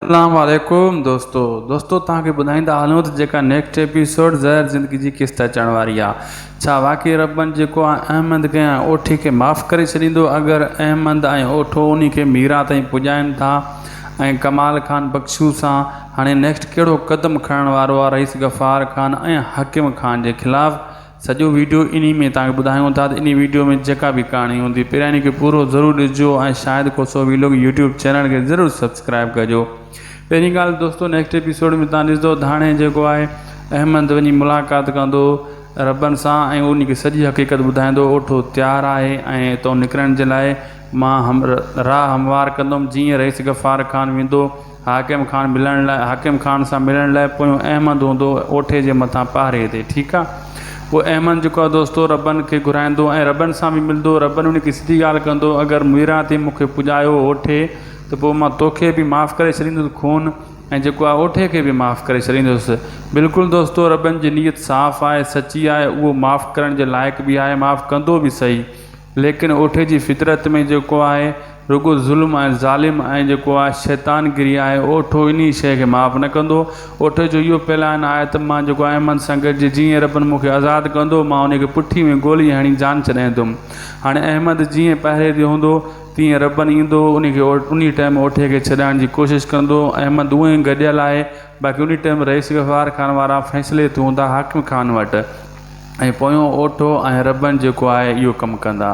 अस्सलाम वालेकुम दोस्तों तव्हांखे ॿुधाईंदा हलूं त जेका नेक्स्ट एपिसोड ज़हर ज़िंदगी जी किस्त अचण वारी आहे। छा वाक़ई रबन जेको आहे अहमद खे ऐं ओठी खे माफ़ करे छॾींदो अगरि अहमद ऐं ओठो उन्ही खे मीरा ताईं पुॼाइनि था। ऐं कमाल खान बख्शू सां हाणे नेक्स्ट कहिड़ो क़दम खणण वारो आहे रईस गफ़ार खान ऐं हकीम खान जे ख़िलाफ़ु। सॼो वीडियो इन्ही में तव्हांखे ॿुधायूं था त इन वीडियो में जेका भी कहानी हूंदी पहिरियां इन खे पूरो ज़रूरु ॾिसिजो ऐं शायदि को सो वीलोग यूट्यूब चैनल खे ज़रूरु सब्सक्राइब कजो। पहिरीं ॻाल्हि दोस्तों नेक्स्ट एपिसोड में तव्हां ॾिसंदो त हाणे जेको आहे अहमद वञी मुलाक़ात कंदो रबन सां ऐं उन खे सॼी हक़ीक़त ॿुधाईंदो। ओठो तयारु आहे ऐं तो निकिरण जे लाइ मां राह हमवार कंदुमि। जीअं रईस गफ़ार खान वेंदो हाकिम खान मिलण लाइ हाकिम खान सां मिलण लाइ पोयों अहमद हूंदो ओठे जे मथां पहारे ते। ठीकु आहे। वो अहमद जेको आहे दोस्तों रबन खे घुराईंदो ऐं रबन सां बि मिलंदो। रबन उन खे सिधी ॻाल्हि कंदो अगरि मीरा ते मूंखे पुॼायो ओठे त पोइ मां तोखे बि माफ़ु करे छॾींदुसि खून ऐं जेको आहे ओठे खे बि माफ़ु करे छॾींदुसि। बिल्कुलु दोस्तों रबन जी नीयत साफ़ आहे सची आहे उहो माफ़ु करण जे लाइक़ु बि आहे माफ़ु कंदो बि सही। लेकिन ओठे जी फितरत में जेको आहे रुगो ज़ुल्म ऐं ज़ालिम ऐं जेको आहे शैतानगिरी आहे। ओठो इन शइ खे माफ़ु न कंदो। ओठे जो इहो प्लान आहे त मां जेको अहमद सां गॾिजी जीअं रबन मूंखे आज़ादु कंदो मां उनखे पुठी में गोली हणी जान छॾाईंदुमि। हाणे अहमद जीअं पहिरें ते हूंदो तीअं रबन ईंदो उनखे उन टाइम ओठे खे छॾाइण जी कोशिशि कंदो। अहमद उअं ई गॾियल आहे। बाक़ी उन टाइम रईस गफ़ार खान वारा फ़ैसिले ते हूंदा हाकिम खान वटि ऐं पोयों ओठो ऐं रबन जेको आहे इहो कमु कंदा।